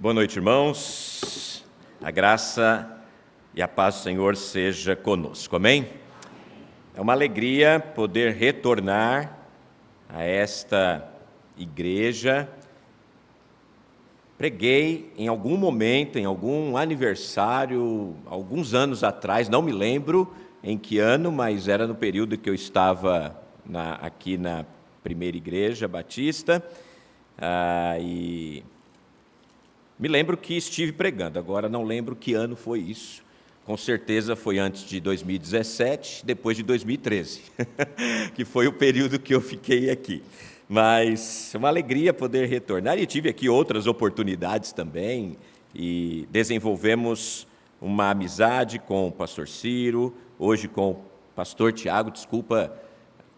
Boa noite, irmãos. A graça e a paz do Senhor seja conosco, amém? É uma alegria poder retornar a esta igreja. Preguei em algum momento, em algum aniversário, alguns anos atrás, não me lembro em que ano, mas era no período que eu estava aqui na primeira igreja batista, e me lembro que estive pregando, agora não lembro que ano foi isso. Com certeza foi antes de 2017, depois de 2013, que foi o período que eu fiquei aqui. Mas é uma alegria poder retornar, e tive aqui outras oportunidades também, e desenvolvemos uma amizade com o pastor Ciro, hoje com o pastor Tiago. Desculpa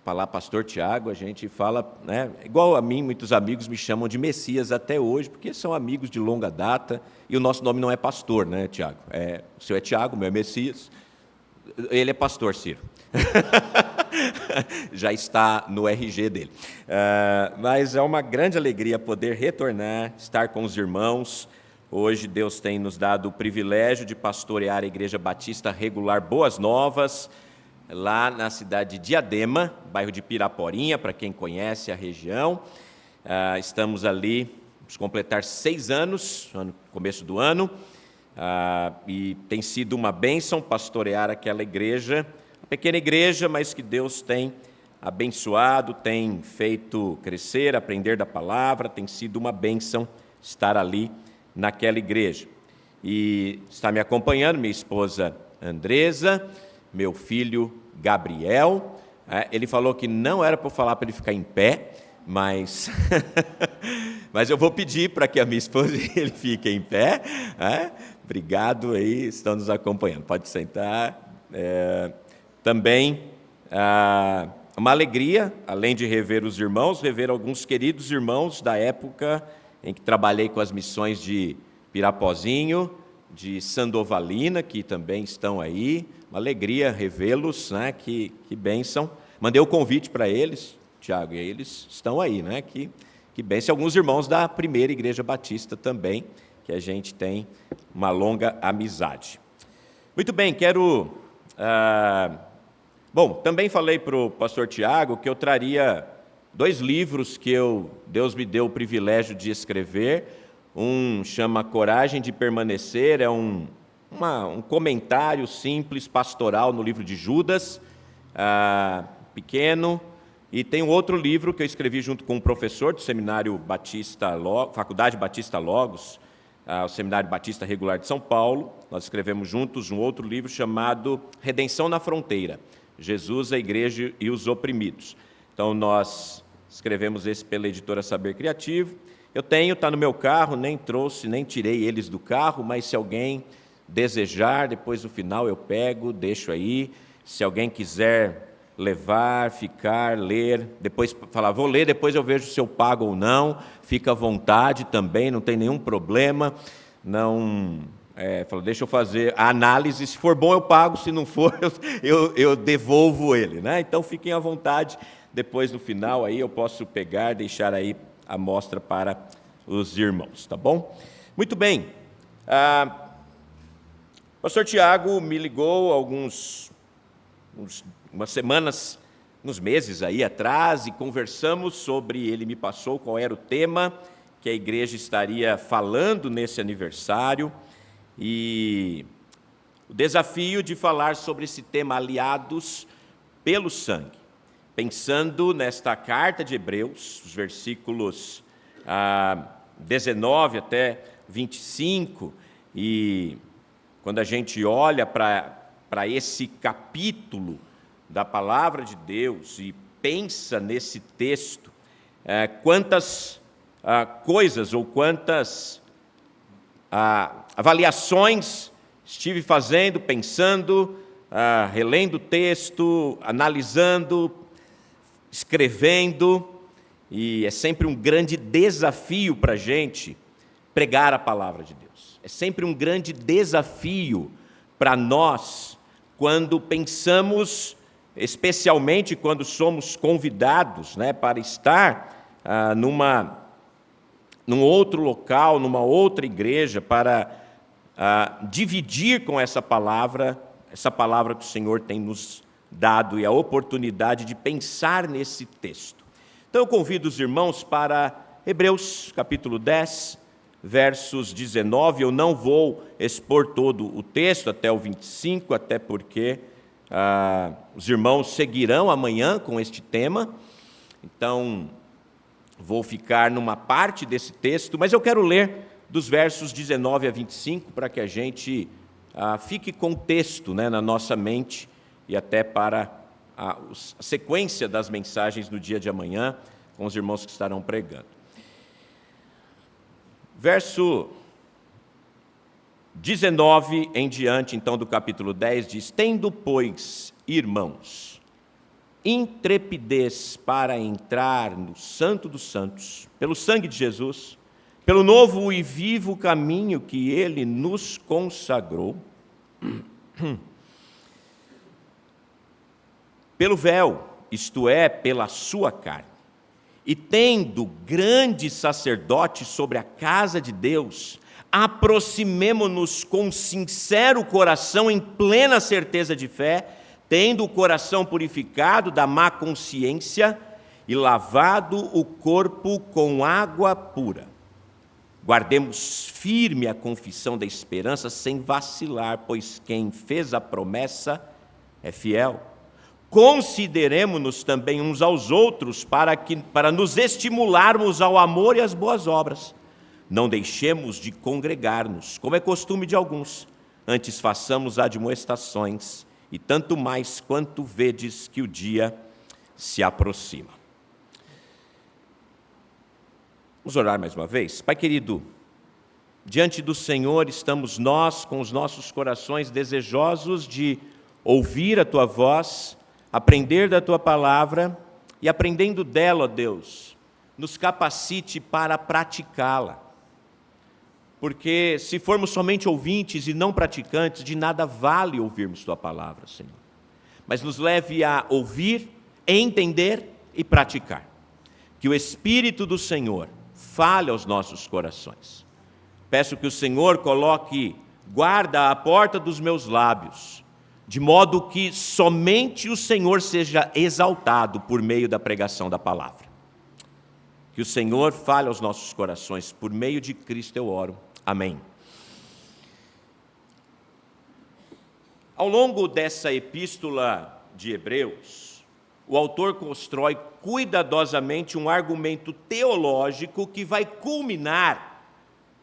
falar pastor Tiago, a gente fala, né, igual a mim, muitos amigos me chamam de Messias até hoje, porque são amigos de longa data, e o nosso nome não é pastor, né, Tiago? O seu é Tiago, o meu é Messias, ele é pastor, Ciro. Já está no RG dele. Mas é uma grande alegria poder retornar, estar com os irmãos. Hoje Deus tem nos dado o privilégio de pastorear a Igreja Batista Regular Boas Novas, lá na cidade de Diadema, bairro de Piraporinha, para quem conhece a região. Estamos ali, vamos completar 6 anos, no começo do ano, e tem sido uma bênção pastorear aquela igreja, uma pequena igreja, mas que Deus tem abençoado, tem feito crescer, aprender da palavra, tem sido uma bênção estar ali naquela igreja. E está me acompanhando minha esposa Andresa, meu filho Gabriel. Ele falou que não era para eu falar para ele ficar em pé, mas eu vou pedir para que a minha esposa e ele fiquem em pé. Obrigado aí, estão nos acompanhando. Pode sentar. Também uma alegria, além de rever os irmãos, rever alguns queridos irmãos da época em que trabalhei com as missões de Pirapozinho, de Sandovalina, que também estão aí. Uma alegria revê-los, né? Que bênção. Mandei o convite para eles, Tiago, e eles estão aí, né? Que bênção. Alguns irmãos da primeira igreja batista também, que a gente tem uma longa amizade. Muito bem, quero... também falei para o pastor Tiago que eu traria 2 livros que Deus me deu o privilégio de escrever. Um chama Coragem de Permanecer, é um comentário simples, pastoral, no livro de Judas, pequeno. E tem um outro livro que eu escrevi junto com um professor do Seminário Batista, Faculdade Batista Logos, o Seminário Batista Regular de São Paulo. Nós escrevemos juntos um outro livro chamado Redenção na Fronteira, Jesus, a Igreja e os Oprimidos. Então, nós escrevemos esse pela editora Saber Criativo. Eu tenho, está no meu carro, nem trouxe, nem tirei eles do carro, mas se alguém desejar, depois no final eu pego, deixo aí. Se alguém quiser levar, ficar, ler, depois falar, vou ler, depois eu vejo se eu pago ou não, fica à vontade também, não tem nenhum problema. Não, deixa eu fazer a análise, se for bom eu pago, se não for eu devolvo ele, né? Então fiquem à vontade, depois no final aí eu posso pegar, deixar aí a mostra para os irmãos, tá bom? Muito bem. O pastor Tiago me ligou umas semanas, uns meses aí atrás, e conversamos sobre, ele me passou qual era o tema que a igreja estaria falando nesse aniversário, e o desafio de falar sobre esse tema, aliados pelo sangue. Pensando nesta carta de Hebreus, os versículos 19 até 25, e quando a gente olha para esse capítulo da palavra de Deus e pensa nesse texto, quantas coisas ou quantas avaliações estive fazendo, pensando, relendo o texto, analisando, escrevendo, e é sempre um grande desafio para a gente pregar a palavra de Deus. É sempre um grande desafio para nós, quando pensamos, especialmente quando somos convidados, né, para estar num outro local, numa outra igreja, para dividir com essa palavra que o Senhor tem nos dado e a oportunidade de pensar nesse texto. Então eu convido os irmãos para Hebreus capítulo 10, versos 19. Eu não vou expor todo o texto até o 25, até porque os irmãos seguirão amanhã com este tema. Então vou ficar numa parte desse texto, mas eu quero ler dos versos 19 a 25 para que a gente fique com o texto, né, na nossa mente e até para a sequência das mensagens no dia de amanhã com os irmãos que estarão pregando. Verso 19 em diante, então, do capítulo 10, diz: Tendo, pois, irmãos, intrepidez para entrar no Santo dos Santos, pelo sangue de Jesus, pelo novo e vivo caminho que Ele nos consagrou, pelo véu, isto é, pela sua carne, e tendo grande sacerdote sobre a casa de Deus, aproximemo-nos com sincero coração, em plena certeza de fé, tendo o coração purificado da má consciência e lavado o corpo com água pura. Guardemos firme a confissão da esperança sem vacilar, pois quem fez a promessa é fiel. Consideremo-nos também uns aos outros para nos estimularmos ao amor e às boas obras. Não deixemos de congregar-nos, como é costume de alguns, antes façamos admoestações, e tanto mais quanto vedes que o dia se aproxima. Vamos orar mais uma vez? Pai querido, diante do Senhor estamos nós com os nossos corações desejosos de ouvir a Tua voz, aprender da Tua palavra e, aprendendo dela, ó Deus, nos capacite para praticá-la. Porque se formos somente ouvintes e não praticantes, de nada vale ouvirmos Tua palavra, Senhor. Mas nos leve a ouvir, entender e praticar. Que o Espírito do Senhor fale aos nossos corações. Peço que o Senhor coloque guarda à porta dos meus lábios, de modo que somente o Senhor seja exaltado por meio da pregação da palavra. Que o Senhor fale aos nossos corações, por meio de Cristo eu oro. Amém. Ao longo dessa epístola de Hebreus, o autor constrói cuidadosamente um argumento teológico que vai culminar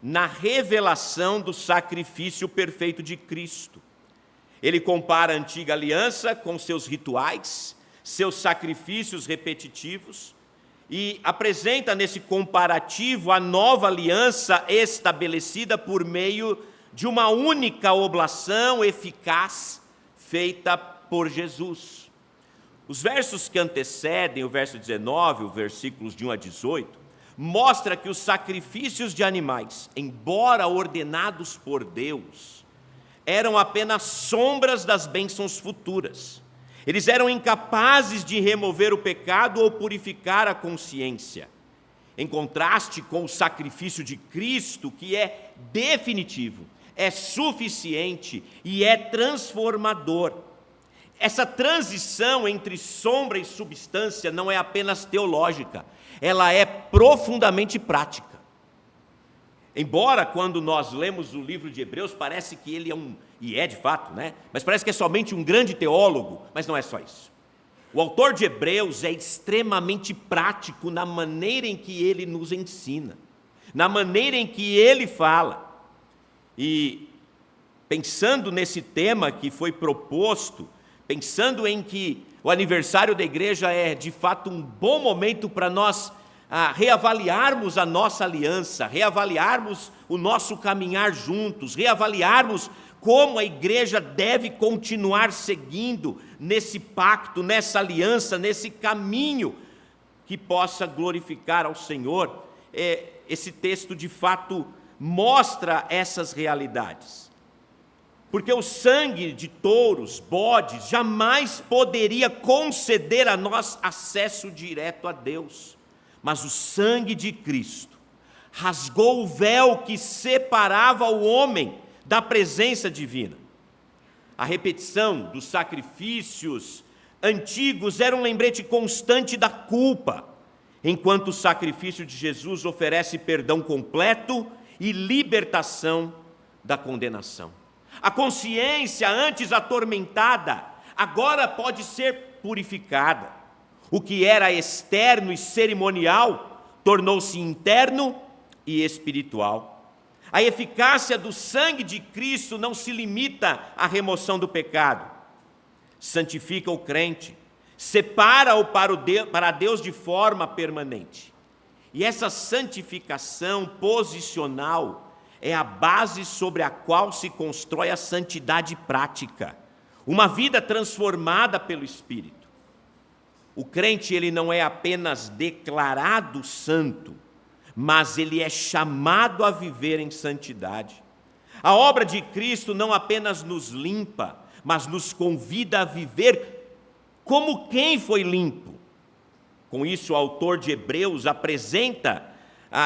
na revelação do sacrifício perfeito de Cristo. Ele compara a antiga aliança com seus rituais, seus sacrifícios repetitivos, e apresenta nesse comparativo a nova aliança estabelecida por meio de uma única oblação eficaz feita por Jesus. Os versos que antecedem o verso 19, os versículos de 1 a 18, mostra que os sacrifícios de animais, embora ordenados por Deus, eram apenas sombras das bênçãos futuras. Eles eram incapazes de remover o pecado ou purificar a consciência. Em contraste com o sacrifício de Cristo, que é definitivo, é suficiente e é transformador. Essa transição entre sombra e substância não é apenas teológica, ela é profundamente prática. Embora quando nós lemos o livro de Hebreus, parece que ele e é de fato, né? Mas parece que é somente um grande teólogo, mas não é só isso. O autor de Hebreus é extremamente prático na maneira em que ele nos ensina, na maneira em que ele fala. E pensando nesse tema que foi proposto, pensando em que o aniversário da igreja é de fato um bom momento para nós reavaliarmos a nossa aliança, reavaliarmos o nosso caminhar juntos, reavaliarmos como a igreja deve continuar seguindo nesse pacto, nessa aliança, nesse caminho que possa glorificar ao Senhor. Esse texto de fato mostra essas realidades. Porque o sangue de touros, bodes, jamais poderia conceder a nós acesso direto a Deus. Mas o sangue de Cristo, rasgou o véu que separava o homem da presença divina. A repetição dos sacrifícios antigos era um lembrete constante da culpa, enquanto o sacrifício de Jesus oferece perdão completo e libertação da condenação. A consciência, antes atormentada, agora pode ser purificada. O que era externo e cerimonial tornou-se interno e espiritual. A eficácia do sangue de Cristo não se limita à remoção do pecado. Santifica o crente, separa-o para Deus de forma permanente. E essa santificação posicional é a base sobre a qual se constrói a santidade prática, uma vida transformada pelo Espírito. O crente, ele não é apenas declarado santo, mas ele é chamado a viver em santidade. A obra de Cristo não apenas nos limpa, mas nos convida a viver como quem foi limpo. Com isso, o autor de Hebreus apresenta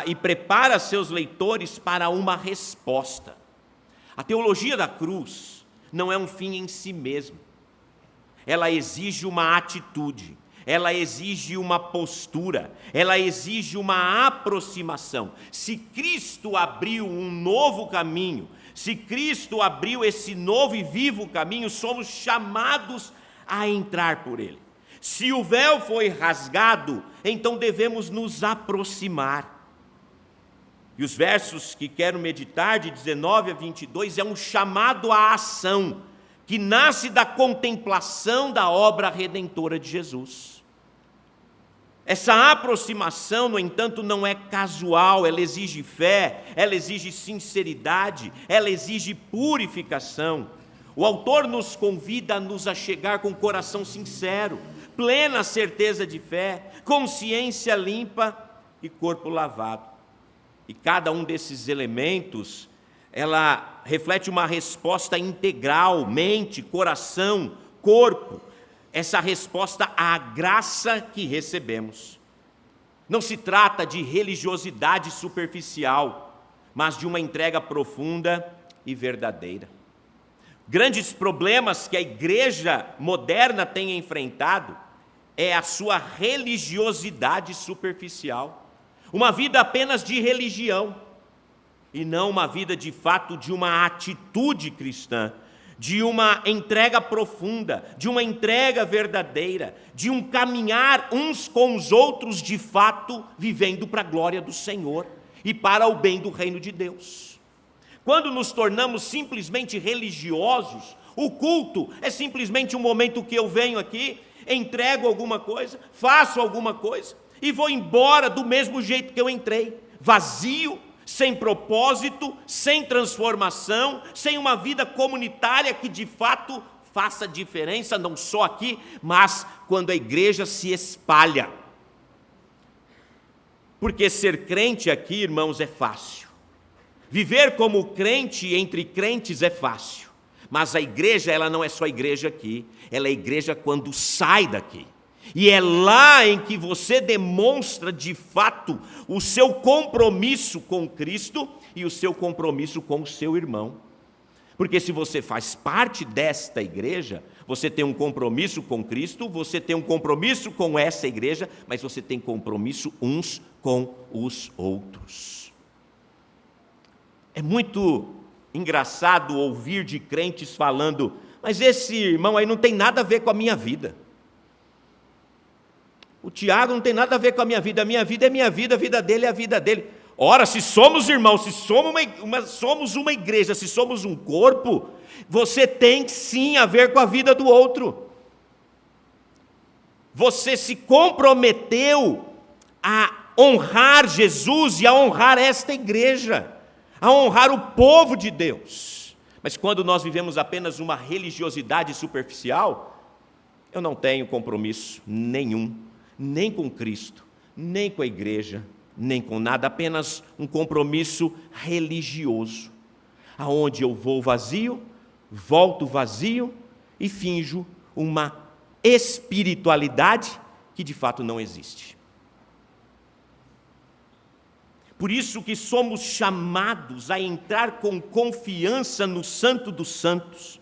e prepara seus leitores para uma resposta. A teologia da cruz não é um fim em si mesmo. Ela exige uma atitude, ela exige uma postura, ela exige uma aproximação. Se Cristo abriu um novo caminho, se Cristo abriu esse novo e vivo caminho, somos chamados a entrar por ele. Se o véu foi rasgado, então devemos nos aproximar. E os versos que quero meditar, de 19 a 22, é um chamado à ação, que nasce da contemplação da obra redentora de Jesus. Essa aproximação, no entanto, não é casual, ela exige fé, ela exige sinceridade, ela exige purificação. O autor nos convida a nos achegar com coração sincero, plena certeza de fé, consciência limpa e corpo lavado. E cada um desses elementos, ela reflete uma resposta integral, mente, coração, corpo, essa resposta à graça que recebemos. Não se trata de religiosidade superficial, mas de uma entrega profunda e verdadeira. Grandes problemas que a igreja moderna tem enfrentado é a sua religiosidade superficial. Uma vida apenas de religião, e não uma vida de fato de uma atitude cristã, de uma entrega profunda, de uma entrega verdadeira, de um caminhar uns com os outros de fato, vivendo para a glória do Senhor e para o bem do reino de Deus. Quando nos tornamos simplesmente religiosos, o culto é simplesmente um momento que eu venho aqui, entrego alguma coisa, faço alguma coisa e vou embora do mesmo jeito que eu entrei, vazio, sem propósito, sem transformação, sem uma vida comunitária que de fato faça diferença, não só aqui, mas quando a igreja se espalha. Porque ser crente aqui, irmãos, é fácil. Viver como crente entre crentes é fácil. Mas a igreja, ela não é só igreja aqui, ela é igreja quando sai daqui. E é lá em que você demonstra de fato o seu compromisso com Cristo e o seu compromisso com o seu irmão. Porque se você faz parte desta igreja, você tem um compromisso com Cristo, você tem um compromisso com essa igreja, mas você tem compromisso uns com os outros. É muito engraçado ouvir de crentes falando, mas esse irmão aí não tem nada a ver com a minha vida. O Tiago não tem nada a ver com a minha vida é minha vida, a vida dele é a vida dele. Ora, se somos irmãos, se somos uma igreja, se somos um corpo, você tem sim a ver com a vida do outro. Você se comprometeu a honrar Jesus e a honrar esta igreja, a honrar o povo de Deus. Mas quando nós vivemos apenas uma religiosidade superficial, eu não tenho compromisso nenhum, nem com Cristo, nem com a igreja, nem com nada, apenas um compromisso religioso, aonde eu vou vazio, volto vazio e finjo uma espiritualidade que de fato não existe. Por isso que somos chamados a entrar com confiança no Santo dos Santos.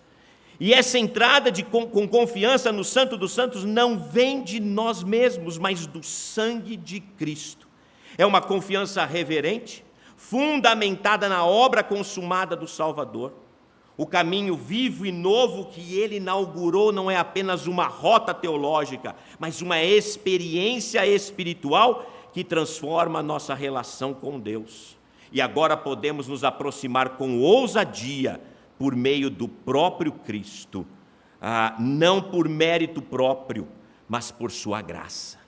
E essa entrada com confiança no Santo dos Santos não vem de nós mesmos, mas do sangue de Cristo. É uma confiança reverente, fundamentada na obra consumada do Salvador. O caminho vivo e novo que ele inaugurou não é apenas uma rota teológica, mas uma experiência espiritual que transforma a nossa relação com Deus. E agora podemos nos aproximar com ousadia por meio do próprio Cristo, não por mérito próprio, mas por sua graça.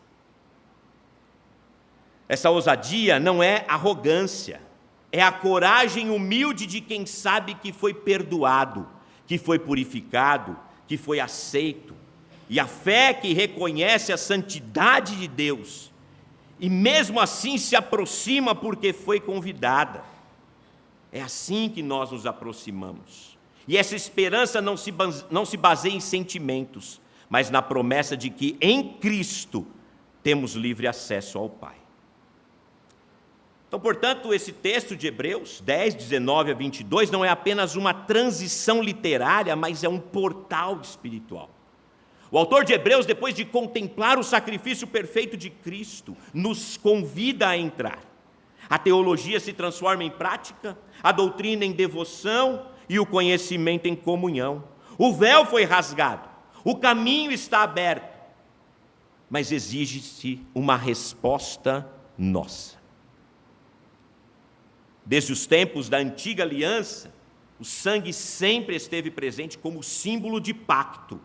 Essa ousadia não é arrogância, é a coragem humilde de quem sabe que foi perdoado, que foi purificado, que foi aceito, e a fé que reconhece a santidade de Deus, e mesmo assim se aproxima porque foi convidada. É assim que nós nos aproximamos. E essa esperança não se baseia em sentimentos, mas na promessa de que em Cristo temos livre acesso ao Pai. Então, portanto, esse texto de Hebreus 10, 19 a 22 não é apenas uma transição literária, mas é um portal espiritual. O autor de Hebreus, depois de contemplar o sacrifício perfeito de Cristo, nos convida a entrar. A teologia se transforma em prática, a doutrina em devoção e o conhecimento em comunhão. O véu foi rasgado, o caminho está aberto, mas exige-se uma resposta nossa. Desde os tempos da antiga aliança, o sangue sempre esteve presente como símbolo de pacto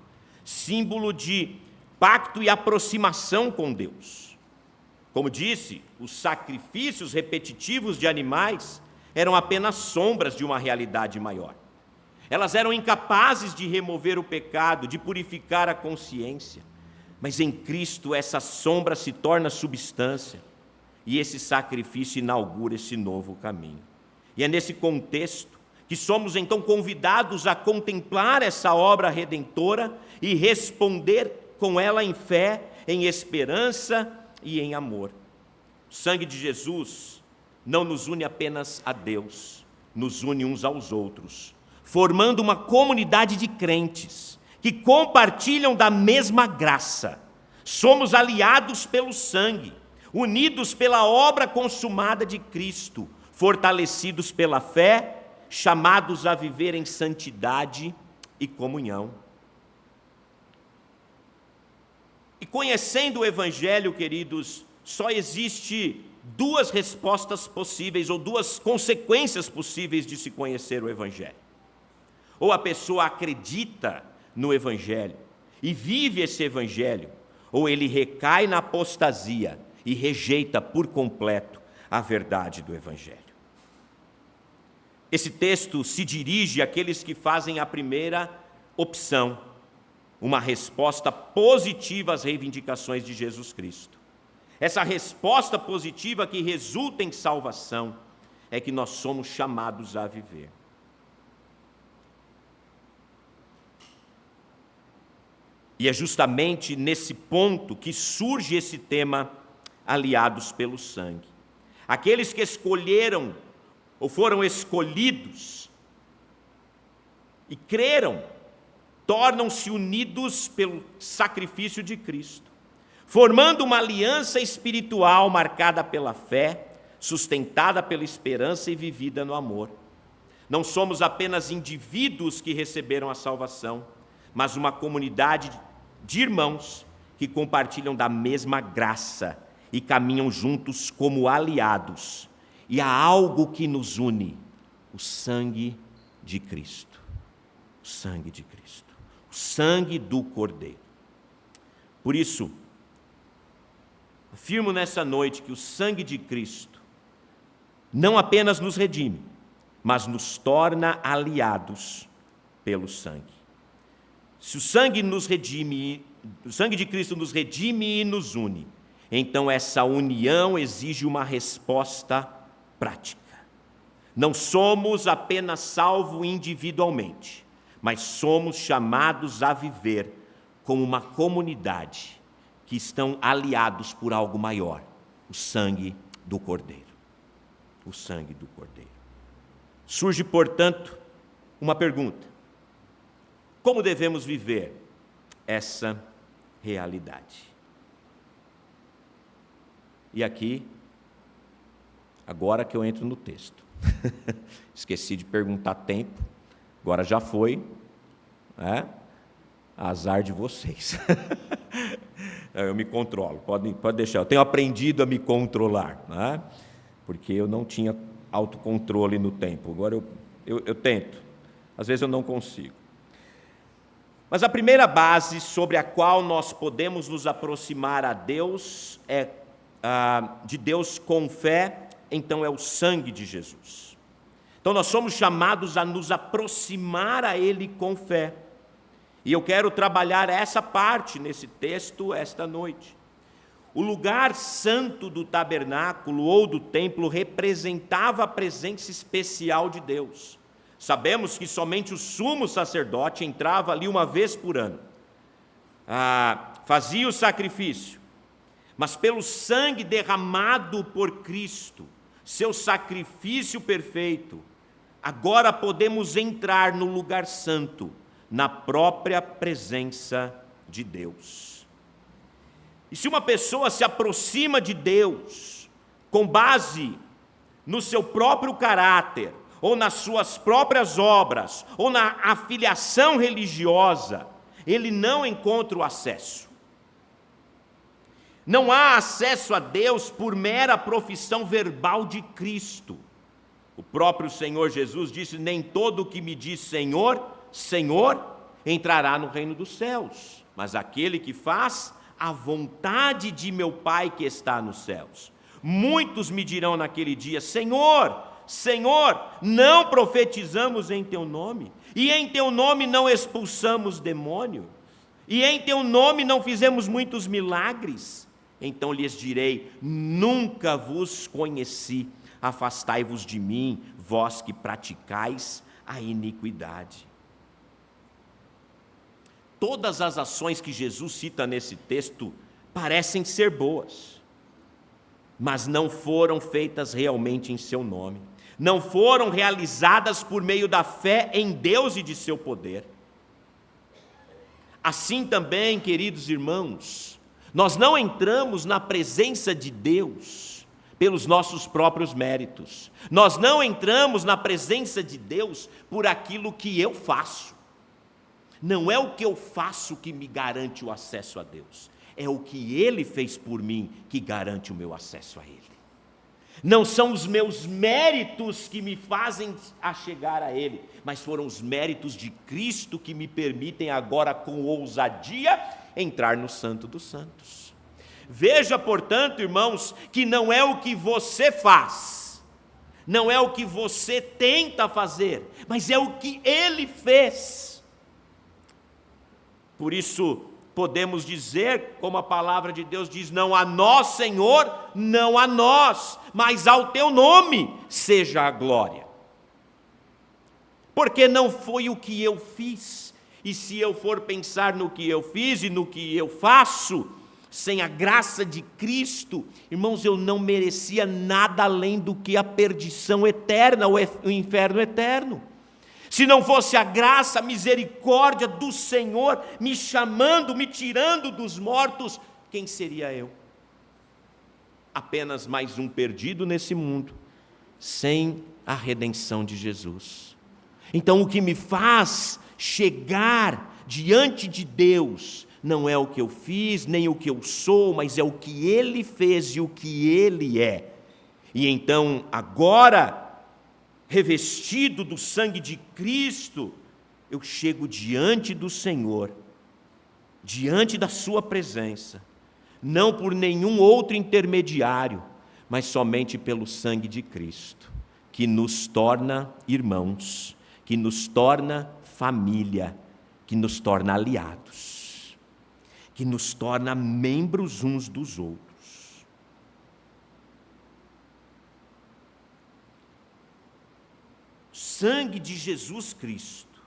e aproximação com Deus. Como disse, os sacrifícios repetitivos de animais eram apenas sombras de uma realidade maior. Elas eram incapazes de remover o pecado, de purificar a consciência, mas em Cristo essa sombra se torna substância. E esse sacrifício inaugura esse novo caminho. E é nesse contexto que somos então convidados a contemplar essa obra redentora e responder com ela em fé, em esperança e em amor. O sangue de Jesus não nos une apenas a Deus, nos une uns aos outros, formando uma comunidade de crentes que compartilham da mesma graça. Somos aliados pelo sangue, unidos pela obra consumada de Cristo, fortalecidos pela fé, chamados a viver em santidade e comunhão. E conhecendo o Evangelho, queridos, só existe duas respostas possíveis, ou duas consequências possíveis de se conhecer o Evangelho. Ou a pessoa acredita no Evangelho e vive esse Evangelho, ou ele recai na apostasia e rejeita por completo a verdade do Evangelho. Esse texto se dirige àqueles que fazem a primeira opção, uma resposta positiva às reivindicações de Jesus Cristo. Essa resposta positiva que resulta em salvação é que nós somos chamados a viver. E é justamente nesse ponto que surge esse tema, aliados pelo sangue. Aqueles que escolheram ou foram escolhidos e creram, tornam-se unidos pelo sacrifício de Cristo, formando uma aliança espiritual marcada pela fé, sustentada pela esperança e vivida no amor. Não somos apenas indivíduos que receberam a salvação, mas uma comunidade de irmãos que compartilham da mesma graça e caminham juntos como aliados. E há algo que nos une: o sangue de Cristo. O sangue de Cristo. O sangue do Cordeiro. Por isso, afirmo nessa noite que o sangue de Cristo não apenas nos redime, mas nos torna aliados pelo sangue. Se o sangue nos redime, o sangue de Cristo nos redime e nos une, então essa união exige uma resposta prática. Não somos apenas salvos individualmente, mas somos chamados a viver como uma comunidade que estão aliados por algo maior, o sangue do Cordeiro. o sangue do Cordeiro. Surge, portanto, uma pergunta: como devemos viver essa realidade? E aqui, agora que eu entro no texto, esqueci de perguntar tempo, agora já foi, azar de vocês. Eu me controlo, pode deixar, eu tenho aprendido a me controlar, porque eu não tinha autocontrole no tempo, agora eu tento, às vezes eu não consigo. Mas a primeira base sobre a qual nós podemos nos aproximar a Deus de Deus com fé, então é o sangue de Jesus. Então nós somos chamados a nos aproximar a Ele com fé. E eu quero trabalhar essa parte nesse texto esta noite. O lugar santo do tabernáculo ou do templo representava a presença especial de Deus. Sabemos que somente o sumo sacerdote entrava ali uma vez por ano. Fazia o sacrifício, mas pelo sangue derramado por Cristo, seu sacrifício perfeito, agora podemos entrar no lugar santo, na própria presença de Deus. E se uma pessoa se aproxima de Deus com base no seu próprio caráter, ou nas suas próprias obras, ou na afiliação religiosa, ele não encontra o acesso. Não há acesso a Deus por mera profissão verbal de Cristo. O próprio Senhor Jesus disse: nem todo o que me diz Senhor, Senhor, entrará no reino dos céus, mas aquele que faz a vontade de meu Pai que está nos céus. Muitos me dirão naquele dia: Senhor, Senhor, não profetizamos em teu nome, e em teu nome não expulsamos demônio, e em teu nome não fizemos muitos milagres? Então lhes direi: nunca vos conheci, afastai-vos de mim, vós que praticais a iniquidade. Todas as ações que Jesus cita nesse texto parecem ser boas, mas não foram feitas realmente em seu nome, não foram realizadas por meio da fé em Deus e de seu poder. Assim também, queridos irmãos, nós não entramos na presença de Deus pelos nossos próprios méritos, nós não entramos na presença de Deus por aquilo que eu faço. Não é o que eu faço que me garante o acesso a Deus, é o que Ele fez por mim que garante o meu acesso a Ele. Não são os meus méritos que me fazem a chegar a Ele, mas foram os méritos de Cristo que me permitem agora com ousadia entrar no Santo dos Santos. Veja, portanto, irmãos, que não é o que você faz, não é o que você tenta fazer, mas é o que Ele fez. Por isso, podemos dizer, como a palavra de Deus diz: não a nós, Senhor, não a nós, mas ao teu nome seja a glória. Porque não foi o que eu fiz, e se eu for pensar no que eu fiz e no que eu faço, sem a graça de Cristo, irmãos, eu não merecia nada além do que a perdição eterna, o inferno eterno. Se não fosse a graça, a misericórdia do Senhor me chamando, me tirando dos mortos, quem seria eu? Apenas mais um perdido nesse mundo, sem a redenção de Jesus. Então o que me faz chegar diante de Deus não é o que eu fiz, nem o que eu sou, mas é o que Ele fez e o que Ele é. E então agora, revestido do sangue de Cristo, eu chego diante do Senhor, diante da sua presença, não por nenhum outro intermediário, mas somente pelo sangue de Cristo, que nos torna irmãos, que nos torna família, que nos torna aliados, que nos torna membros uns dos outros. Sangue de Jesus Cristo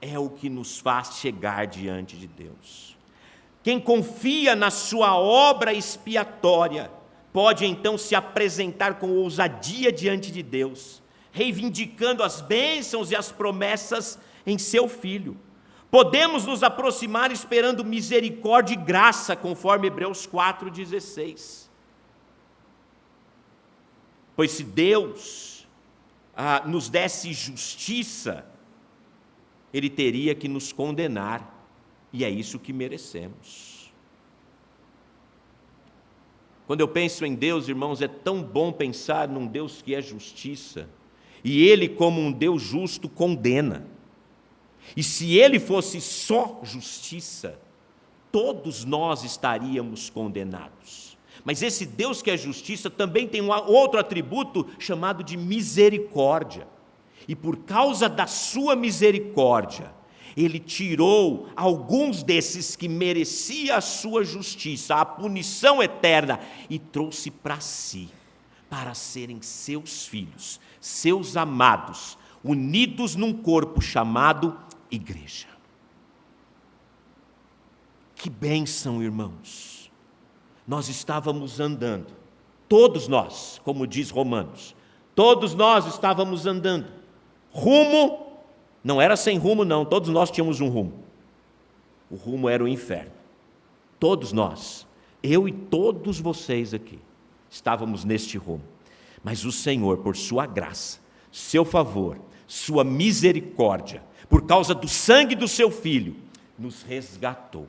é o que nos faz chegar diante de Deus. Quem confia na sua obra expiatória pode então se apresentar com ousadia diante de Deus, reivindicando as bênçãos e as promessas em seu Filho. Podemos nos aproximar esperando misericórdia e graça, conforme Hebreus 4,16. Pois se Deus nos desse justiça, Ele teria que nos condenar, e é isso que merecemos. Quando eu penso em Deus, irmãos, é tão bom pensar num Deus que é justiça, e Ele, como um Deus justo, condena. E se Ele fosse só justiça, todos nós estaríamos condenados. Mas esse Deus que é justiça também tem um outro atributo chamado de misericórdia. E por causa da sua misericórdia, Ele tirou alguns desses que mereciam a sua justiça, a punição eterna, e trouxe para si, para serem seus filhos, seus amados, unidos num corpo chamado igreja. Que bênção, irmãos! Nós estávamos andando, todos nós, como diz Romanos, todos nós estávamos andando, rumo, não era sem rumo não, todos nós tínhamos um rumo, o rumo era o inferno, todos nós, eu e todos vocês aqui, estávamos neste rumo, mas o Senhor, por sua graça, seu favor, sua misericórdia, por causa do sangue do seu Filho, nos resgatou,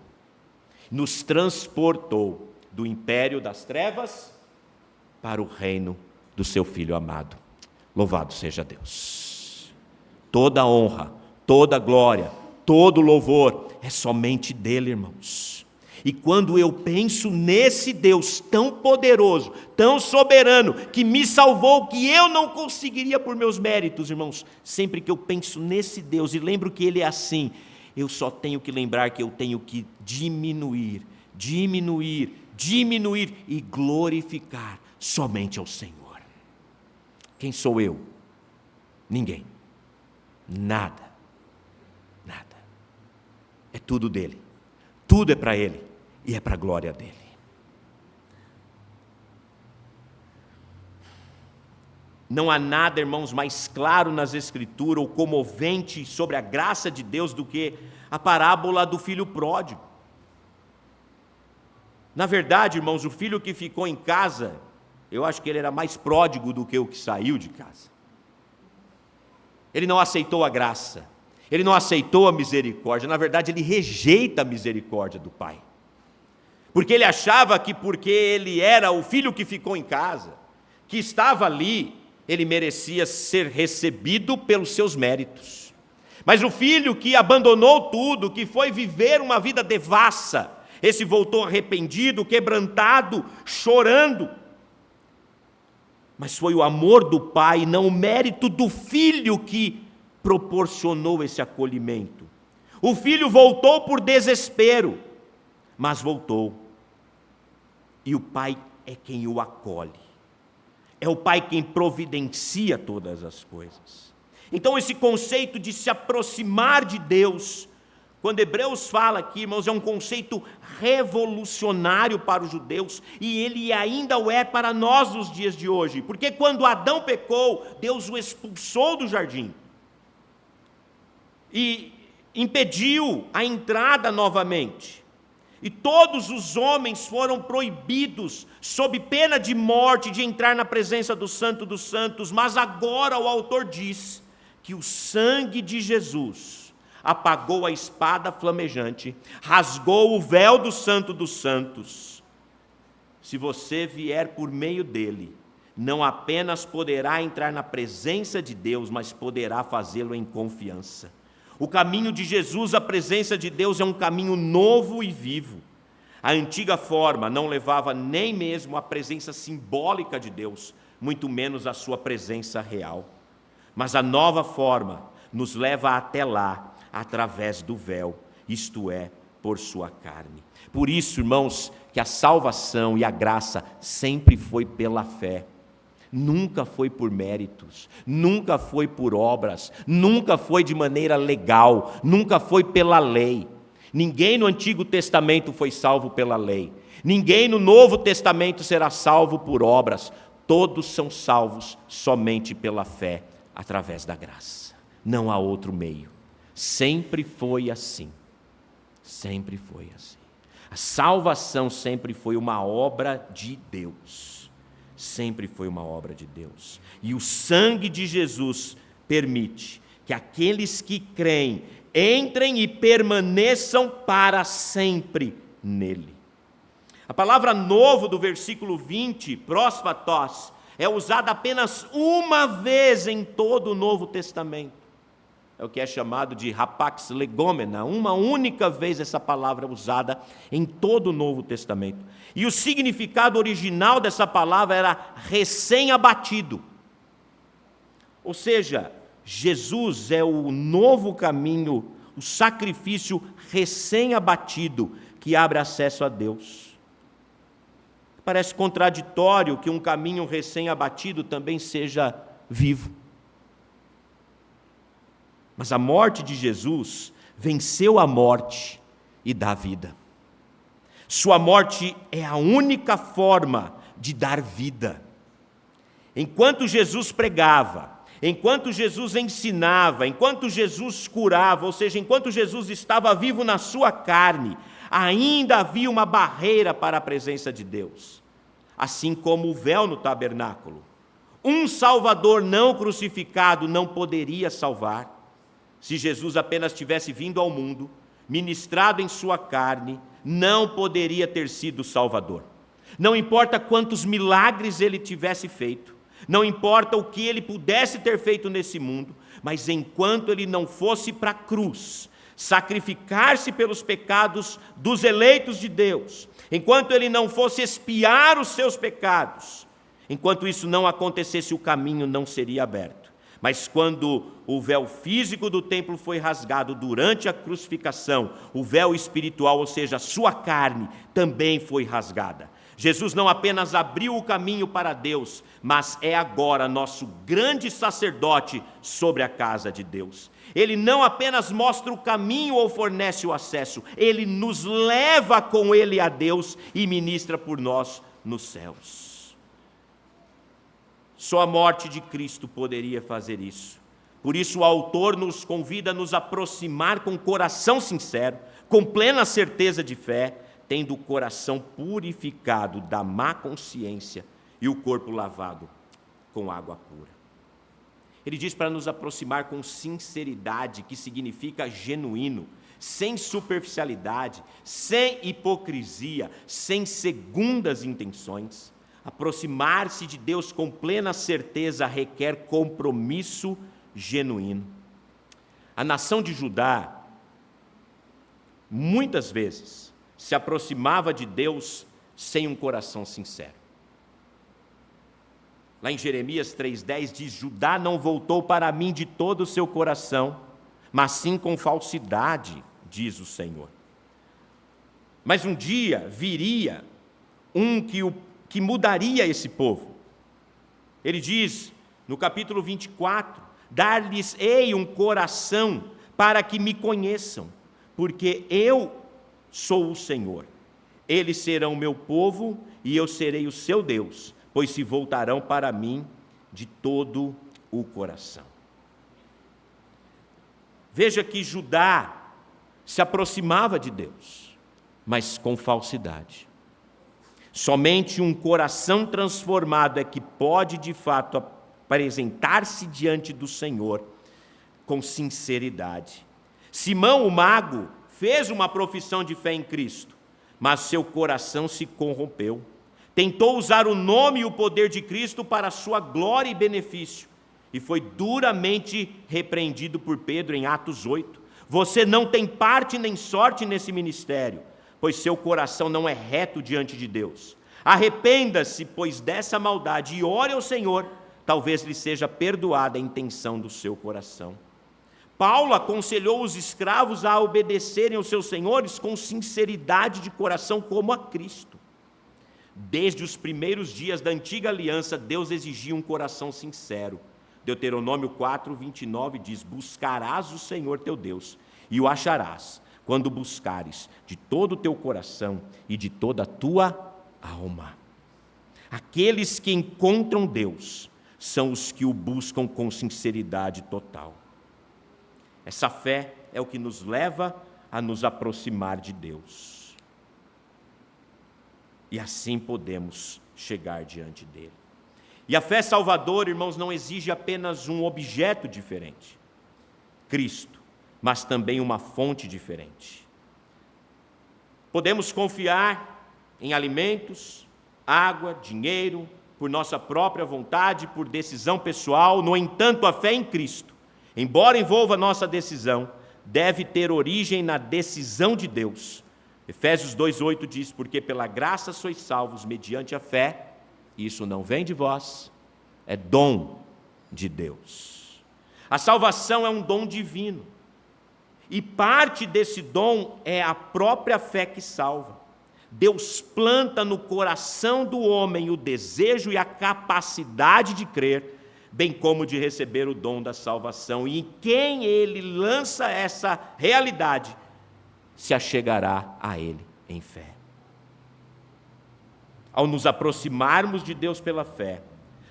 nos transportou do império das trevas para o reino do seu Filho amado. Louvado seja Deus. Toda honra, toda glória, todo louvor é somente dele, irmãos. E quando eu penso nesse Deus tão poderoso, tão soberano, que me salvou, que eu não conseguiria por meus méritos, irmãos, sempre que eu penso nesse Deus e lembro que Ele é assim, eu só tenho que lembrar que eu tenho que diminuir e glorificar somente ao Senhor. Quem sou eu? Ninguém. Nada. É tudo dele. Tudo é para Ele e é para a glória dele. Não há nada, irmãos, mais claro nas Escrituras ou comovente sobre a graça de Deus do que a parábola do filho pródigo. Na verdade, irmãos, o filho que ficou em casa, eu acho que ele era mais pródigo do que o que saiu de casa. Ele não aceitou a graça, ele não aceitou a misericórdia, na verdade ele rejeita a misericórdia do pai. Porque ele achava que porque ele era o filho que ficou em casa, que estava ali, ele merecia ser recebido pelos seus méritos. Mas o filho que abandonou tudo, que foi viver uma vida devassa, esse voltou arrependido, quebrantado, chorando. Mas foi o amor do pai, não o mérito do filho que proporcionou esse acolhimento. O filho voltou por desespero, mas voltou. E o pai é quem o acolhe. É o pai quem providencia todas as coisas. Então esse conceito de se aproximar de Deus, quando Hebreus fala aqui, irmãos, é um conceito revolucionário para os judeus, e ele ainda o é para nós nos dias de hoje, porque quando Adão pecou, Deus o expulsou do jardim, e impediu a entrada novamente, e todos os homens foram proibidos, sob pena de morte, de entrar na presença do Santo dos Santos, mas agora o autor diz que o sangue de Jesus apagou a espada flamejante, rasgou o véu do Santo dos Santos. Se você vier por meio dele, não apenas poderá entrar na presença de Deus, mas poderá fazê-lo em confiança. O caminho de Jesus à presença de Deus é um caminho novo e vivo. A antiga forma não levava nem mesmo à presença simbólica de Deus, muito menos à sua presença real. Mas a nova forma nos leva até lá, através do véu, isto é, por sua carne. Por isso, irmãos, que a salvação e a graça sempre foi pela fé, nunca foi por méritos, nunca foi por obras, nunca foi de maneira legal, nunca foi pela lei. Ninguém no Antigo Testamento foi salvo pela lei, Ninguém no Novo Testamento será salvo por obras. Todos são salvos somente pela fé, através da graça. Não há outro meio. Sempre foi assim. Sempre foi assim. A salvação sempre foi uma obra de Deus. Sempre foi uma obra de Deus. E o sangue de Jesus permite que aqueles que creem entrem e permaneçam para sempre nele. A palavra novo do versículo 20, prospatos, é usada apenas uma vez em todo o Novo Testamento. É o que é chamado de rapax legomena. Uma única vez essa palavra é usada em todo o Novo Testamento. E o significado original dessa palavra era recém-abatido. Ou seja, Jesus é o novo caminho, o sacrifício recém-abatido que abre acesso a Deus. Parece contraditório que um caminho recém-abatido também seja vivo. Mas a morte de Jesus venceu a morte e dá vida. Sua morte é a única forma de dar vida. Enquanto Jesus pregava, enquanto Jesus ensinava, enquanto Jesus curava, ou seja, enquanto Jesus estava vivo na sua carne, ainda havia uma barreira para a presença de Deus. Assim como o véu no tabernáculo. Um Salvador não crucificado não poderia salvar. Se Jesus apenas tivesse vindo ao mundo, ministrado em sua carne, não poderia ter sido Salvador. Não importa quantos milagres ele tivesse feito, não importa o que ele pudesse ter feito nesse mundo, mas enquanto ele não fosse para a cruz, sacrificar-se pelos pecados dos eleitos de Deus, enquanto ele não fosse expiar os seus pecados, enquanto isso não acontecesse, o caminho não seria aberto. Mas quando o véu físico do templo foi rasgado durante a crucificação, o véu espiritual, ou seja, a sua carne, também foi rasgada. Jesus não apenas abriu o caminho para Deus, mas é agora nosso grande sacerdote sobre a casa de Deus. Ele não apenas mostra o caminho ou fornece o acesso, ele nos leva com ele a Deus e ministra por nós nos céus. Só a morte de Cristo poderia fazer isso. Por isso o autor nos convida a nos aproximar com coração sincero, com plena certeza de fé, tendo o coração purificado da má consciência e o corpo lavado com água pura. Ele diz para nos aproximar com sinceridade, que significa genuíno, sem superficialidade, sem hipocrisia, sem segundas intenções. Aproximar-se de Deus com plena certeza requer compromisso genuíno. A nação de Judá, muitas vezes, se aproximava de Deus sem um coração sincero. Lá em Jeremias 3,10 diz: Judá não voltou para mim de todo o seu coração, mas sim com falsidade, diz o Senhor. Mas um dia viria um que mudaria esse povo. Ele diz, no capítulo 24, dar-lhes-ei um coração para que me conheçam, porque eu sou o Senhor. Eles serão meu povo e eu serei o seu Deus, pois se voltarão para mim de todo o coração. Veja que Judá se aproximava de Deus, mas com falsidade. Somente um coração transformado é que pode, de fato, apresentar-se diante do Senhor com sinceridade. Simão, o mago, fez uma profissão de fé em Cristo, mas seu coração se corrompeu. Tentou usar o nome e o poder de Cristo para sua glória e benefício, e foi duramente repreendido por Pedro em Atos 8. Você não tem parte nem sorte nesse ministério, pois seu coração não é reto diante de Deus. Arrependa-se, pois, dessa maldade e ore ao Senhor, talvez lhe seja perdoada a intenção do seu coração. Paulo aconselhou os escravos a obedecerem aos seus senhores com sinceridade de coração como a Cristo. Desde os primeiros dias da antiga aliança, Deus exigia um coração sincero. Deuteronômio 4:29 diz: buscarás o Senhor teu Deus, e o acharás, quando buscares de todo o teu coração e de toda a tua alma. Aqueles que encontram Deus são os que o buscam com sinceridade total. Essa fé é o que nos leva a nos aproximar de Deus. E assim podemos chegar diante dele. E a fé salvadora, irmãos, não exige apenas um objeto diferente, Cristo, mas também uma fonte diferente. Podemos confiar em alimentos, água, dinheiro, por nossa própria vontade, por decisão pessoal. No entanto, a fé em Cristo, embora envolva nossa decisão, deve ter origem na decisão de Deus. Efésios 2,8 diz: porque pela graça sois salvos mediante a fé, e isso não vem de vós, é dom de Deus. A salvação é um dom divino, e parte desse dom é a própria fé que salva. Deus planta no coração do homem o desejo e a capacidade de crer, bem como de receber o dom da salvação. E em quem ele lança essa realidade, se achegará a ele em fé. Ao nos aproximarmos de Deus pela fé,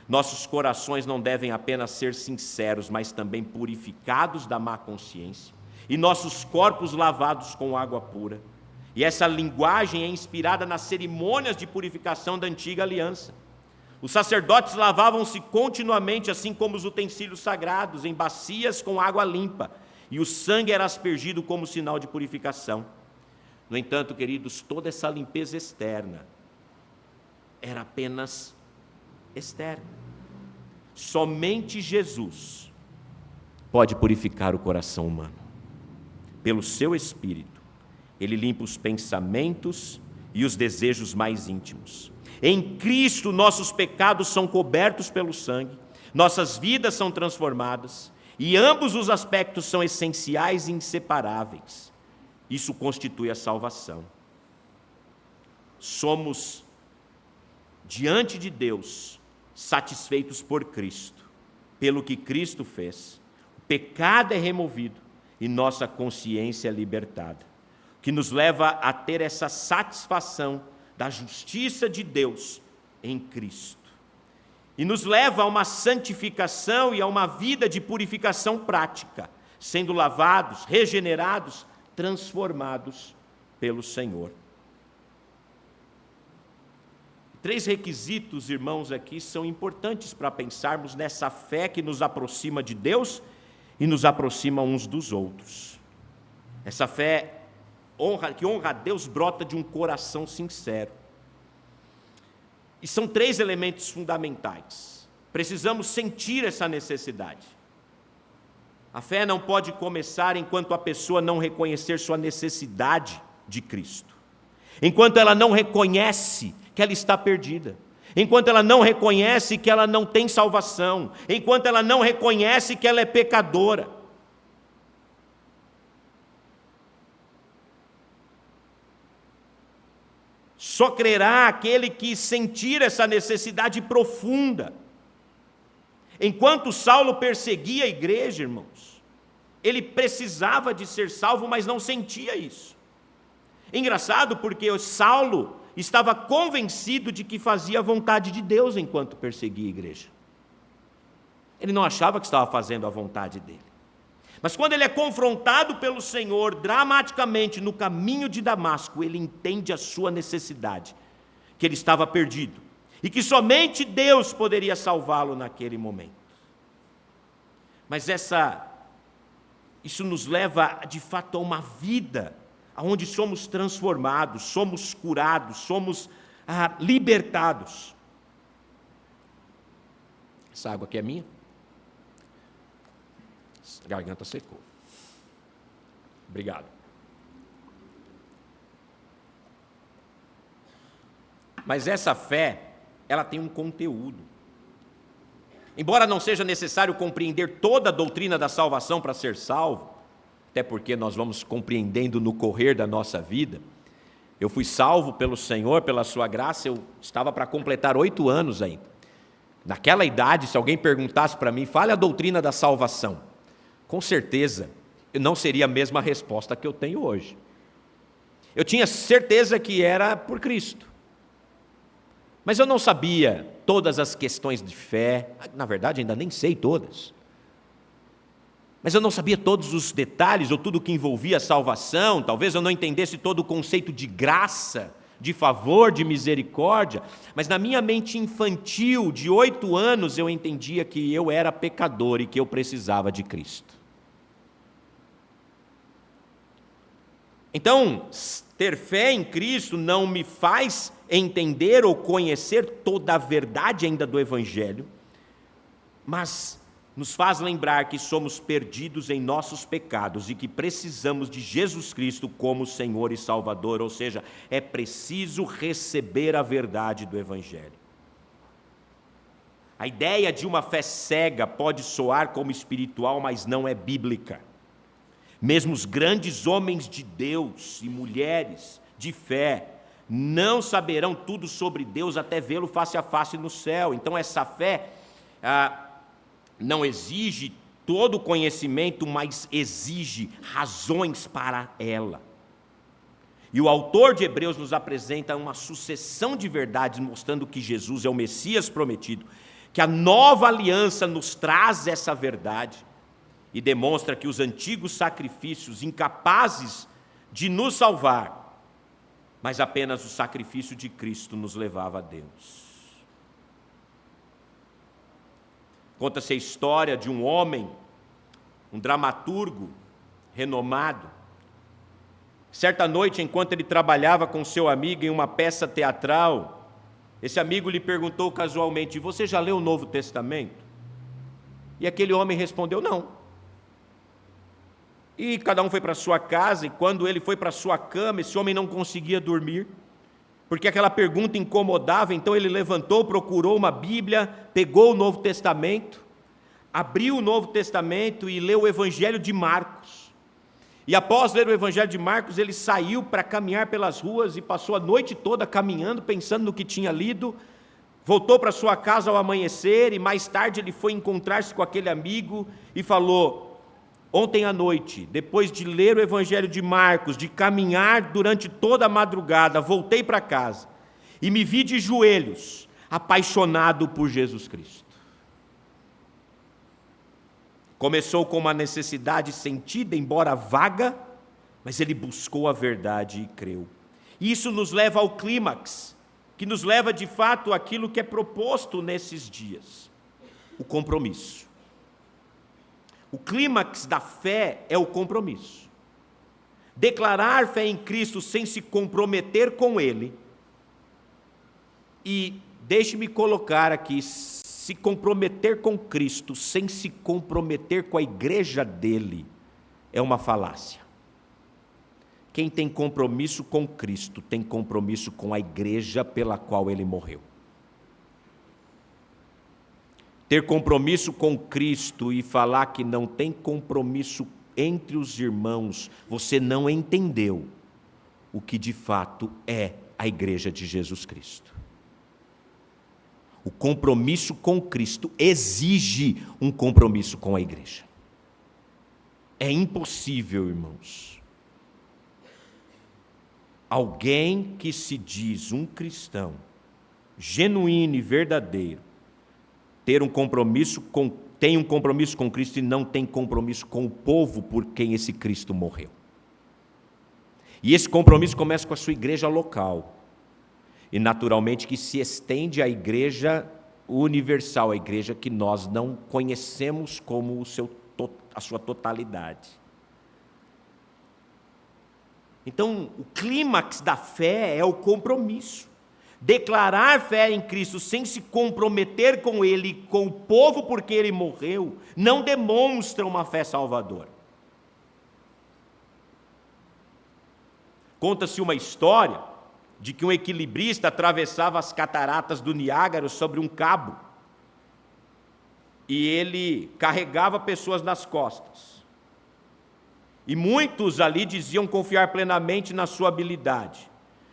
nossos corações não devem apenas ser sinceros, mas também purificados da má consciência, e nossos corpos lavados com água pura. E essa linguagem é inspirada nas cerimônias de purificação da antiga aliança. Os sacerdotes lavavam-se continuamente, assim como os utensílios sagrados, em bacias com água limpa, e o sangue era aspergido como sinal de purificação. No entanto, queridos, toda essa limpeza externa era apenas externa. Somente Jesus pode purificar o coração humano. Pelo seu Espírito, ele limpa os pensamentos e os desejos mais íntimos. Em Cristo, nossos pecados são cobertos pelo sangue, nossas vidas são transformadas, e ambos os aspectos são essenciais e inseparáveis. Isso constitui a salvação. Somos, diante de Deus, satisfeitos por Cristo, pelo que Cristo fez. O pecado é removido e nossa consciência é libertada, o que nos leva a ter essa satisfação da justiça de Deus em Cristo. E nos leva a uma santificação e a uma vida de purificação prática, sendo lavados, regenerados, transformados pelo Senhor. 3 requisitos, irmãos, aqui são importantes para pensarmos nessa fé que nos aproxima de Deus e nos aproxima uns dos outros. Essa fé que honra a Deus brota de um coração sincero. E são 3 elementos fundamentais. Precisamos sentir essa necessidade. A fé não pode começar enquanto a pessoa não reconhecer sua necessidade de Cristo. Enquanto ela não reconhece que ela está perdida. Enquanto ela não reconhece que ela não tem salvação. Enquanto ela não reconhece que ela é pecadora. Só crerá aquele que sentir essa necessidade profunda. Enquanto Saulo perseguia a igreja, irmãos, ele precisava de ser salvo, mas não sentia isso. Engraçado porque Saulo estava convencido de que fazia a vontade de Deus enquanto perseguia a igreja. Ele não achava que estava fazendo a vontade dele. Mas quando ele é confrontado pelo Senhor, dramaticamente no caminho de Damasco, ele entende a sua necessidade, que ele estava perdido, e que somente Deus poderia salvá-lo naquele momento. Mas isso nos leva, de fato, a uma vida onde somos transformados, somos curados, somos libertados. Essa água aqui é minha? A garganta secou. Obrigado. Mas essa fé, ela tem um conteúdo. Embora não seja necessário compreender toda a doutrina da salvação para ser salvo, até porque nós vamos compreendendo no correr da nossa vida. Eu fui salvo pelo Senhor, pela sua graça, eu estava para completar 8 anos ainda. Naquela idade, se alguém perguntasse para mim, fale a doutrina da salvação, com certeza não seria a mesma resposta que eu tenho hoje. Eu tinha certeza que era por Cristo. Mas eu não sabia todas as questões de fé, na verdade ainda nem sei todas. Mas eu não sabia todos os detalhes ou tudo que envolvia a salvação, talvez eu não entendesse todo o conceito de graça, de favor, de misericórdia, mas na minha mente infantil, de 8 anos, eu entendia que eu era pecador e que eu precisava de Cristo. Então, ter fé em Cristo não me faz entender ou conhecer toda a verdade ainda do Evangelho, mas nos faz lembrar que somos perdidos em nossos pecados e que precisamos de Jesus Cristo como Senhor e Salvador, ou seja, é preciso receber a verdade do Evangelho. A ideia de uma fé cega pode soar como espiritual, mas não é bíblica. Mesmo os grandes homens de Deus e mulheres de fé não saberão tudo sobre Deus até vê-lo face a face no céu. Então essa fé não exige todo o conhecimento, mas exige razões para ela. E o autor de Hebreus nos apresenta uma sucessão de verdades mostrando que Jesus é o Messias prometido, que a nova aliança nos traz essa verdade e demonstra que os antigos sacrifícios incapazes de nos salvar, mas apenas o sacrifício de Cristo nos levava a Deus. Conta-se a história de um homem, um dramaturgo renomado. Certa noite, enquanto ele trabalhava com seu amigo em uma peça teatral, esse amigo lhe perguntou casualmente: "Você já leu o Novo Testamento?" E aquele homem respondeu: "Não." E cada um foi para sua casa, e quando ele foi para sua cama, esse homem não conseguia dormir, porque aquela pergunta incomodava. Então ele levantou, procurou uma Bíblia, pegou o Novo Testamento, abriu o Novo Testamento e leu o Evangelho de Marcos. E após ler o Evangelho de Marcos, ele saiu para caminhar pelas ruas e passou a noite toda caminhando, pensando no que tinha lido. Voltou para sua casa ao amanhecer e mais tarde ele foi encontrar-se com aquele amigo e falou: "Ontem à noite, depois de ler o Evangelho de Marcos, de caminhar durante toda a madrugada, voltei para casa e me vi de joelhos, apaixonado por Jesus Cristo." Começou com uma necessidade sentida, embora vaga, mas ele buscou a verdade e creu. Isso nos leva ao clímax, que nos leva de fato àquilo que é proposto nesses dias: o compromisso. O clímax da fé é o compromisso. Declarar fé em Cristo sem se comprometer com Ele. E deixe-me colocar aqui: se comprometer com Cristo sem se comprometer com a igreja dele é uma falácia. Quem tem compromisso com Cristo tem compromisso com a igreja pela qual ele morreu. Ter compromisso com Cristo e falar que não tem compromisso entre os irmãos, você não entendeu o que de fato é a igreja de Jesus Cristo. O compromisso com Cristo exige um compromisso com a igreja. É impossível, irmãos, alguém que se diz um cristão, genuíno e verdadeiro, tem um compromisso com Cristo e não tem compromisso com o povo por quem esse Cristo morreu. E esse compromisso começa com a sua igreja local, e naturalmente que se estende à igreja universal, a igreja que nós não conhecemos como a sua totalidade. Então, o clímax da fé é o compromisso. Declarar fé em Cristo sem se comprometer com Ele, com o povo por quem Ele morreu, não demonstra uma fé salvadora. Conta-se uma história de que um equilibrista atravessava as cataratas do Niágara sobre um cabo, e ele carregava pessoas nas costas. E muitos ali diziam confiar plenamente na sua habilidade.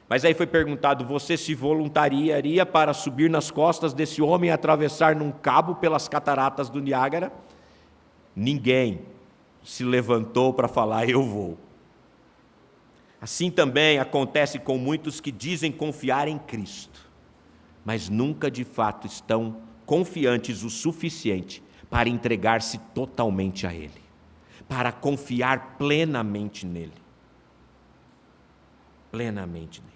Mas aí foi perguntado: você se voluntariaria para subir nas costas desse homem e atravessar num cabo pelas cataratas do Niágara? Ninguém. se levantou para falar: eu vou. Assim também acontece com muitos que dizem confiar em Cristo, mas nunca de fato estão confiantes o suficiente para entregar-se totalmente a Ele, para confiar plenamente nele. Plenamente nele.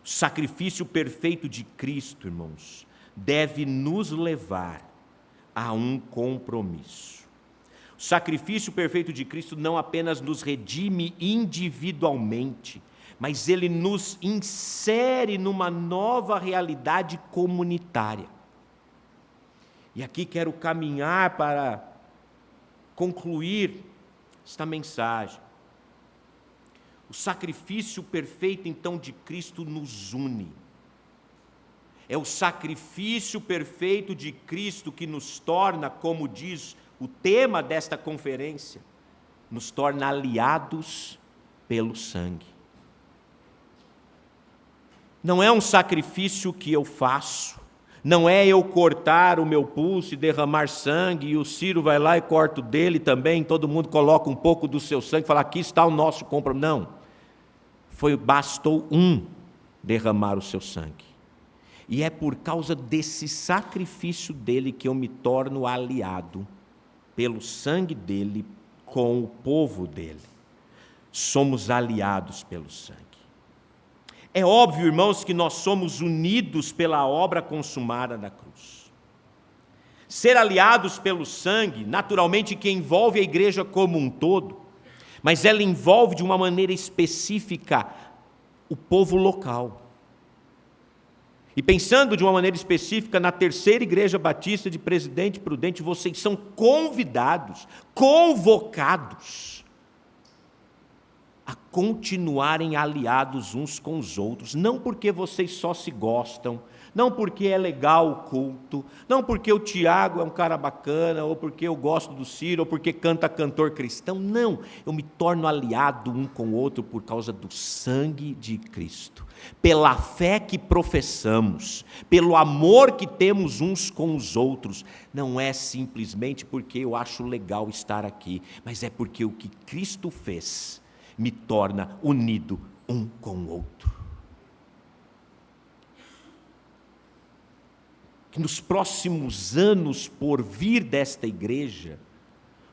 O sacrifício perfeito de Cristo, irmãos, deve nos levar a um compromisso. O sacrifício perfeito de Cristo não apenas nos redime individualmente, mas ele nos insere numa nova realidade comunitária. E aqui quero caminhar para concluir esta mensagem. O sacrifício perfeito, então, de Cristo nos une. É o sacrifício perfeito de Cristo que nos torna, como diz o tema desta conferência, nos torna aliados pelo sangue. Não é um sacrifício que eu faço, não é eu cortar o meu pulso e derramar sangue, e o Ciro vai lá e corta o dele também, todo mundo coloca um pouco do seu sangue e fala: aqui está o nosso compromisso. Não. Bastou um derramar o seu sangue. E é por causa desse sacrifício dele que eu me torno aliado, pelo sangue dele, com o povo dele. Somos aliados pelo sangue. É óbvio, irmãos, que nós somos unidos pela obra consumada da cruz. Ser aliados pelo sangue, naturalmente, que envolve a igreja como um todo, mas ela envolve de uma maneira específica o povo local. E pensando de uma maneira específica na terceira igreja batista de Presidente Prudente, vocês são convidados, convocados a continuarem aliados uns com os outros, não porque vocês só se gostam, não porque é legal o culto, não porque o Tiago é um cara bacana, ou porque eu gosto do Ciro, ou porque canta cantor cristão, não, eu me torno aliado um com o outro por causa do sangue de Cristo, pela fé que professamos, pelo amor que temos uns com os outros. Não é simplesmente porque eu acho legal estar aqui, mas é porque o que Cristo fez me torna unido um com o outro. Que nos próximos anos por vir desta igreja,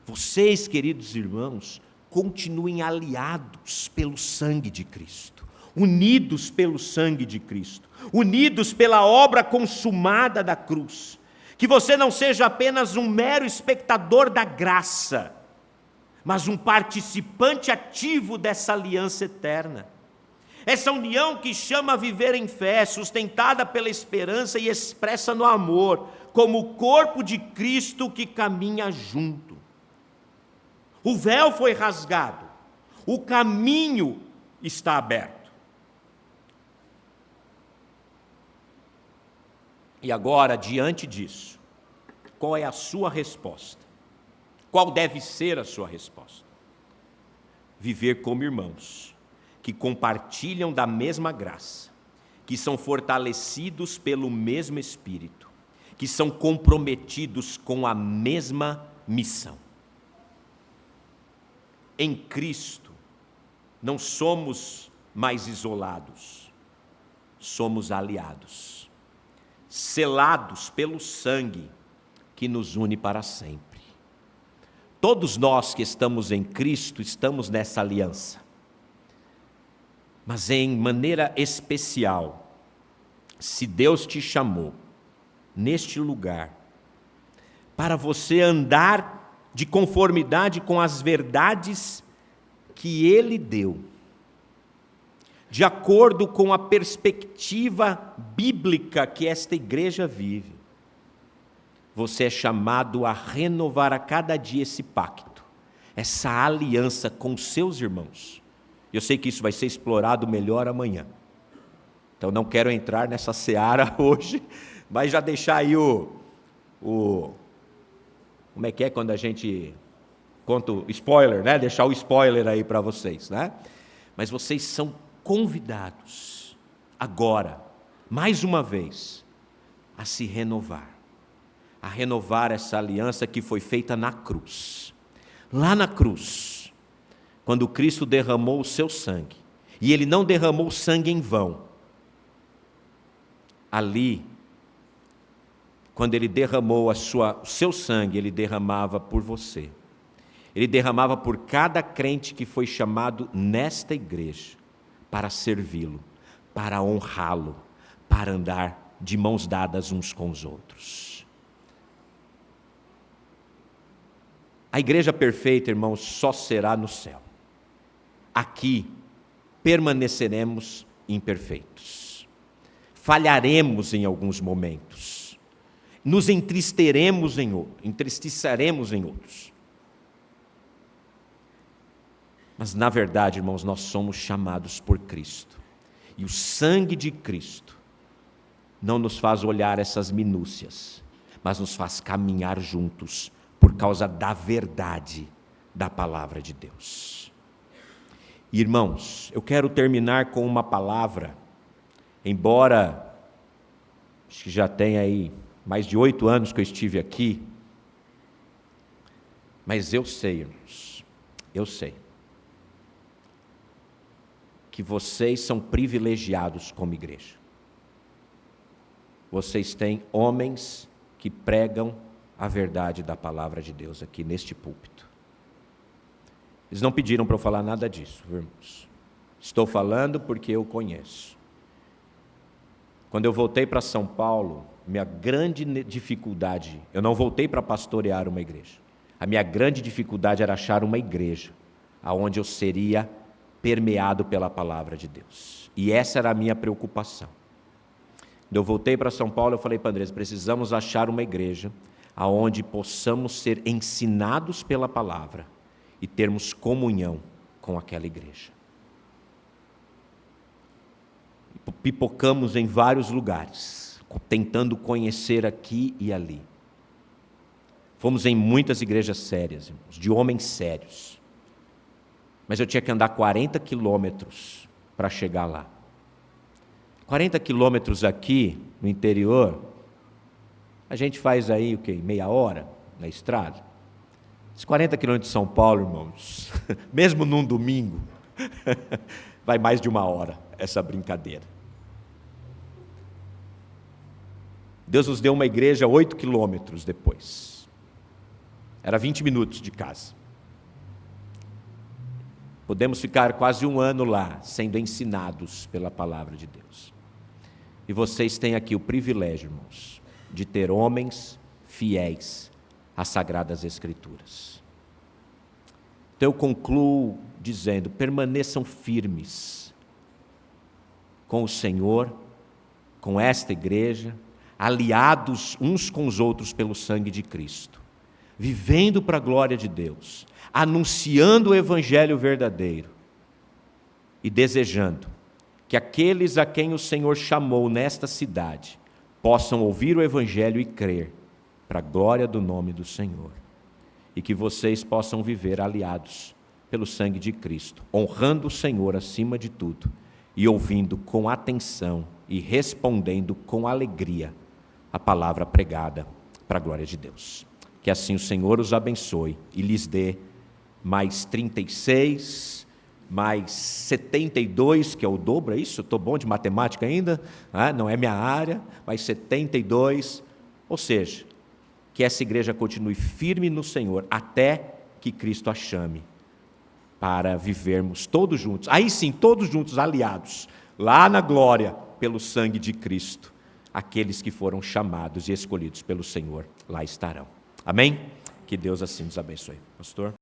vocês, queridos irmãos, continuem aliados pelo sangue de Cristo, unidos pelo sangue de Cristo, unidos pela obra consumada da cruz. Que você não seja apenas um mero espectador da graça, mas um participante ativo dessa aliança eterna. Essa união que chama a viver em fé, sustentada pela esperança e expressa no amor, como o corpo de Cristo que caminha junto. O véu foi rasgado, o caminho está aberto. E agora, diante disso, qual é a sua resposta? Qual deve ser a sua resposta? Viver como irmãos, que compartilham da mesma graça, que são fortalecidos pelo mesmo Espírito, que são comprometidos com a mesma missão. Em Cristo, não somos mais isolados, somos aliados, selados pelo sangue que nos une para sempre. Todos nós que estamos em Cristo estamos nessa aliança. Mas em maneira especial, se Deus te chamou neste lugar, para você andar de conformidade com as verdades que Ele deu, de acordo com a perspectiva bíblica que esta igreja vive, você é chamado a renovar a cada dia esse pacto, essa aliança com os seus irmãos. Eu sei que isso vai ser explorado melhor amanhã. Então não quero entrar nessa seara hoje, mas já deixar aí como é que é quando a gente conta o spoiler, né? Deixar o spoiler aí para vocês, né? Mas vocês são convidados agora, mais uma vez, a se renovar. A renovar essa aliança que foi feita na cruz. Lá na cruz, quando Cristo derramou o seu sangue, e Ele não derramou sangue em vão, ali, quando Ele derramou o seu sangue, Ele derramava por você. Ele derramava por cada crente que foi chamado nesta igreja para servi-lo, para honrá-lo, para andar de mãos dadas uns com os outros. A igreja perfeita, irmãos, só será no céu. Aqui permaneceremos imperfeitos. Falharemos em alguns momentos. Nos entristeceremos em outros. Mas, na verdade, irmãos, nós somos chamados por Cristo. E o sangue de Cristo não nos faz olhar essas minúcias, mas nos faz caminhar juntos por causa da verdade da palavra de Deus. Irmãos, eu quero terminar com uma palavra, embora acho que já tem aí mais de 8 anos que eu estive aqui, mas eu sei, irmãos, eu sei que vocês são privilegiados como igreja. Vocês têm homens que pregam a verdade da palavra de Deus aqui neste púlpito. Eles não pediram para eu falar nada disso, irmãos. Estou falando porque eu conheço. Quando eu voltei para São Paulo, minha grande dificuldade, eu não voltei para pastorear uma igreja. A minha grande dificuldade era achar uma igreja aonde eu seria permeado pela palavra de Deus. E essa era a minha preocupação. Quando eu voltei para São Paulo, eu falei para Andrés, precisamos achar uma igreja aonde possamos ser ensinados pela palavra e termos comunhão com aquela igreja. Pipocamos em vários lugares, tentando conhecer aqui e ali. Fomos em muitas igrejas sérias, irmãos, de homens sérios. Mas eu tinha que andar 40 quilômetros para chegar lá. 40 quilômetros aqui, no interior, a gente faz aí, o quê? Meia hora na estrada. Os 40 quilômetros de São Paulo, irmãos, mesmo num domingo, vai mais de 1 hora essa brincadeira. Deus nos deu uma igreja 8 quilômetros depois. Era 20 minutos de casa. Podemos ficar quase 1 ano lá, sendo ensinados pela palavra de Deus. E vocês têm aqui o privilégio, irmãos, de ter homens fiéis às Sagradas Escrituras. Então eu concluo dizendo, permaneçam firmes com o Senhor, com esta igreja, aliados uns com os outros pelo sangue de Cristo, vivendo para a glória de Deus, anunciando o Evangelho verdadeiro e desejando que aqueles a quem o Senhor chamou nesta cidade possam ouvir o Evangelho e crer para a glória do nome do Senhor, e que vocês possam viver aliados pelo sangue de Cristo, honrando o Senhor acima de tudo e ouvindo com atenção e respondendo com alegria a palavra pregada para a glória de Deus. Que assim o Senhor os abençoe e lhes dê mais 36, mais 72, que é o dobro, é isso? Estou bom de matemática ainda? Não é minha área, mais 72, ou seja, que essa igreja continue firme no Senhor, até que Cristo a chame, para vivermos todos juntos, aí sim, todos juntos, aliados, lá na glória, pelo sangue de Cristo, aqueles que foram chamados e escolhidos pelo Senhor, lá estarão. Amém? Que Deus assim nos abençoe. Pastor?